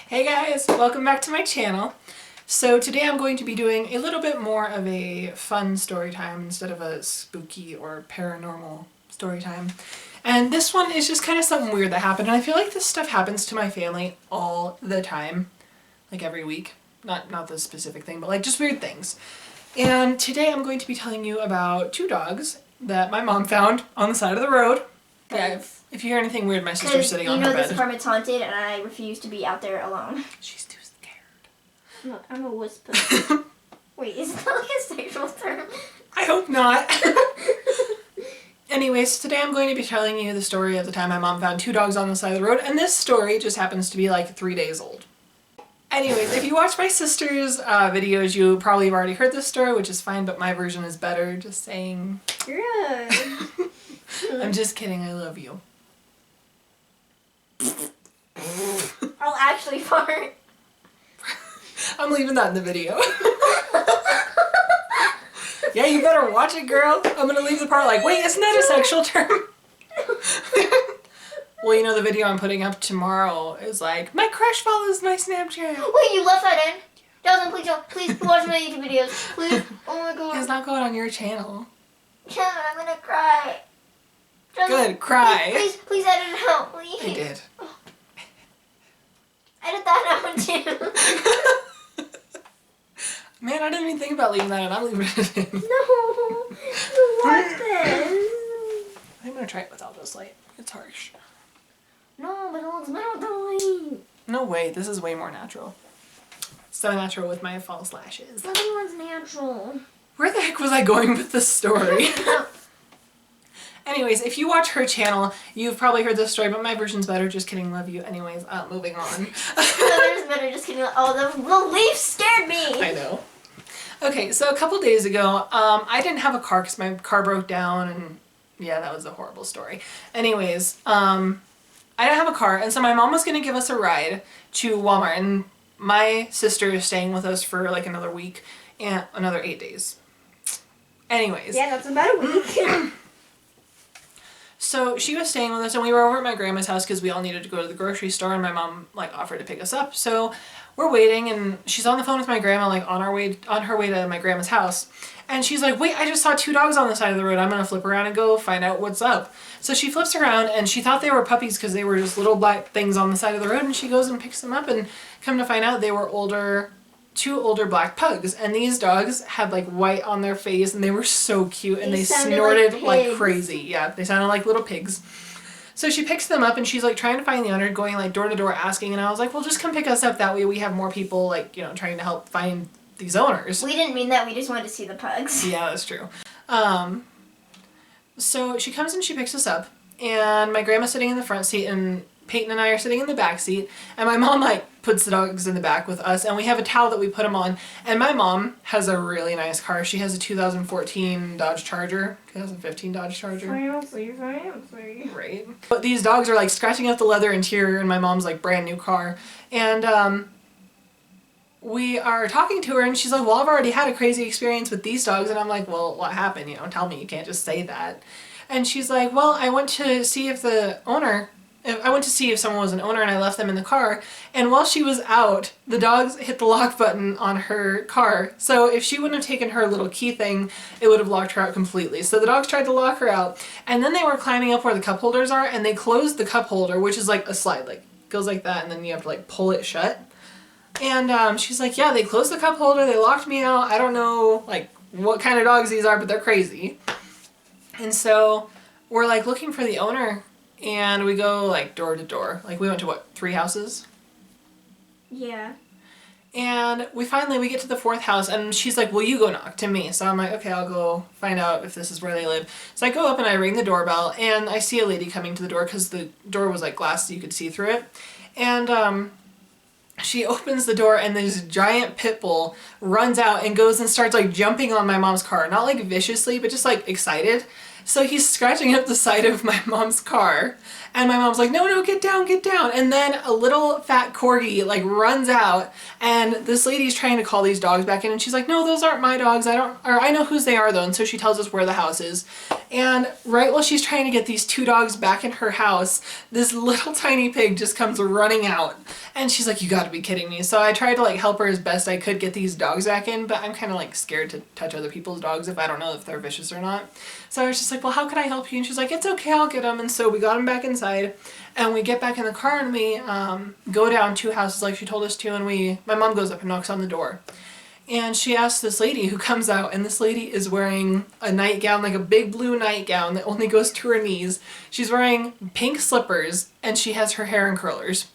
Hey guys, welcome back to my channel. So today I'm going to be doing a little bit more of a fun story time instead of a spooky or paranormal story time. And this one is just kind of something weird that happened, and I feel like this stuff happens to my family all the time, like every week. Not this specific thing, but like just weird things. And today I'm going to be telling you about two dogs that my mom found on the side of the road. Yeah, if you hear anything weird, my sister's sitting on her bed. You know this apartment's haunted and I refuse to be out there alone. She's too scared. Look, I'm a whisper. Wait, isn't that like a sexual term? I hope not. Anyways, today I'm going to be telling you the story of the time my mom found two dogs on the side of the road, and this story just happens to be like 3 days old. Anyways, if you watch my sister's videos, you probably have already heard this story, which is fine, but my version is better, just saying. Good. I'm just kidding, I love you. I'll actually fart. I'm leaving that in the video. Yeah, you better watch it, girl. I'm gonna leave the part like, wait, isn't that a sexual term? Well, you know, the video I'm putting up tomorrow is like, my crush follows my Snapchat. Wait, you left that in? Jasmin, please don't. Please watch my YouTube videos. Please. Oh my god. It's not going on your channel. Jasmin, I'm gonna cry. Jasmin, Good, cry. Please edit it out, please. I did. Oh. Edit that out too. Man, I didn't even think about leaving that in. I'm leaving it in. No. You want this. I'm gonna try it without this light. It's harsh. No, but it looks better with the light. No way, this is way more natural. So natural with my false lashes. The other one's natural. Where the heck was I going with this story? Anyways, if you watch her channel, you've probably heard this story, but my version's better. Just kidding, love you. Anyways, moving on. There's better, just kidding. Oh, the leaf scared me. I know. Okay, so a couple days ago, I didn't have a car because my car broke down, and yeah, that was a horrible story. Anyways, I didn't have a car, and so my mom was going to give us a ride to Walmart, and my sister is staying with us for like another week and another 8 days. Anyways. Yeah, that's about a week. So she was staying with us, and we were over at my grandma's house because we all needed to go to the grocery store, and my mom like offered to pick us up. So we're waiting, and she's on the phone with my grandma, like on her way to my grandma's house. And she's like, wait, I just saw two dogs on the side of the road. I'm gonna flip around and go find out what's up. So she flips around, and she thought they were puppies because they were just little black things on the side of the road, and she goes and picks them up, and come to find out they were two older black pugs, and these dogs had like white on their face, and they were so cute, and they snorted like crazy. Yeah, they sounded like little pigs. So she picks them up, and she's like trying to find the owner, going like door to door asking, and I was like, well, just come pick us up, that way we have more people like, you know, trying to help find these owners. We didn't mean that, we just wanted to see the pugs. Yeah, that's true. So she comes and she picks us up, and my grandma's sitting in the front seat, and Peyton and I are sitting in the back seat, and my mom like puts the dogs in the back with us, and we have a towel that we put them on, and my mom has a really nice car. She has a 2014 Dodge Charger, 2015 Dodge Charger. Fancy. Right. But these dogs are like scratching up the leather interior in my mom's like brand new car, and we are talking to her, and she's like, well, I've already had a crazy experience with these dogs, and I'm like, well, what happened? You know, tell me, you can't just say that. And she's like, well, I went to see if someone was an owner, and I left them in the car, and while she was out, the dogs hit the lock button on her car. So if she wouldn't have taken her little key thing, it would have locked her out completely. So the dogs tried to lock her out, and then they were climbing up where the cup holders are, and they closed the cup holder, which is like a slide, like goes like that, and then you have to like pull it shut. And she's like, yeah, they closed the cup holder, they locked me out, I don't know like what kind of dogs these are, but they're crazy. And so we're like looking for the owner, and we go like door to door. Like we went to what, 3 houses? Yeah. And we get to the 4th house, and she's like, well, you go knock to me. So I'm like, okay, I'll go find out if this is where they live. So I go up and I ring the doorbell, and I see a lady coming to the door because the door was like glass so you could see through it. And she opens the door, and this giant pit bull runs out and goes and starts like jumping on my mom's car. Not like viciously, but just like excited. So he's scratching up the side of my mom's car, And my mom's like, no, get down, get down. And then a little fat corgi like runs out, and this lady's trying to call these dogs back in, and she's like, no, those aren't my dogs. I know whose they are though. And so she tells us where the house is. And right while she's trying to get these two dogs back in her house, this little tiny pig just comes running out. And she's like, you gotta be kidding me. So I tried to like help her as best I could get these dogs back in, but I'm kind of like scared to touch other people's dogs if I don't know if they're vicious or not. So I was just like, well, how can I help you? And she's like, it's okay, I'll get them. And so we got them back inside, and we get back in the car, and we go down 2 houses like she told us to, and my mom goes up and knocks on the door. And she asks this lady who comes out, and this lady is wearing a nightgown, like a big blue nightgown that only goes to her knees. She's wearing pink slippers, and she has her hair in curlers.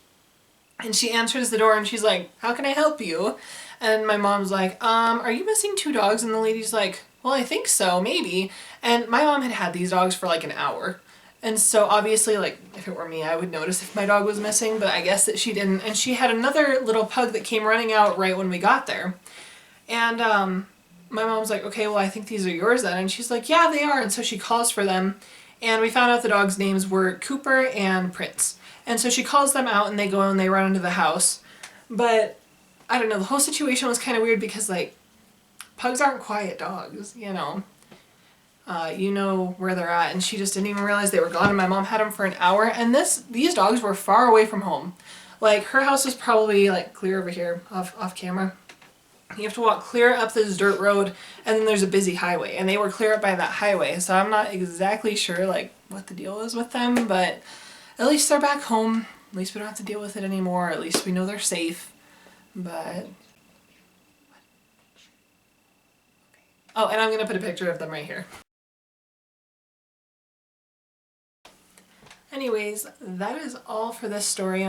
And she answers the door, and she's like, how can I help you? And my mom's like, are you missing 2 dogs? And the lady's like, well, I think so, maybe. And my mom had had these dogs for like an hour. And so obviously, like, if it were me, I would notice if my dog was missing, but I guess that she didn't. And she had another little pug that came running out right when we got there. And my mom's like, okay, well, I think these are yours then. And she's like, yeah, they are. And so she calls for them. And we found out the dogs' names were Cooper and Prince. And so she calls them out, and they go and they run into the house. But I don't know, the whole situation was kind of weird because, like, pugs aren't quiet dogs, you know. You know where they're at, and she just didn't even realize they were gone, and my mom had them for an hour. And these dogs were far away from home. Like, her house was probably, like, clear over here, off camera. You have to walk clear up this dirt road, and then there's a busy highway, and they were clear up by that highway. So I'm not exactly sure, like, what the deal is with them, but at least they're back home. At least we don't have to deal with it anymore. At least we know they're safe. But oh, and I'm gonna put a picture of them right here. Anyways, that is all for this story.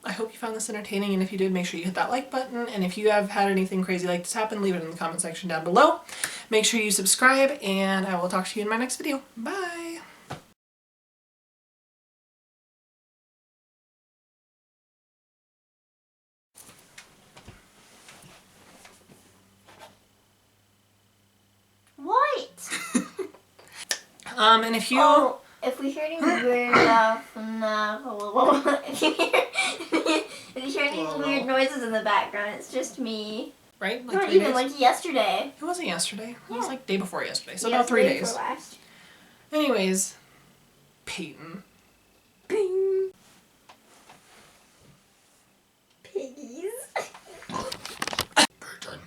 I hope you found this entertaining, and if you did, make sure you hit that like button. And if you have had anything crazy like this happen, leave it in the comment section down below. Make sure you subscribe, and I will talk to you in my next video. Bye! What? And if you... Oh, if we hear any weird if you hear any weird noises in the background, it's just me. Right? Like not even like yesterday. It wasn't yesterday. Yeah. It was like day before yesterday. So Yeah, about 3 day days. before last. Anyways, Peyton. Ping. Piggies. Peyton.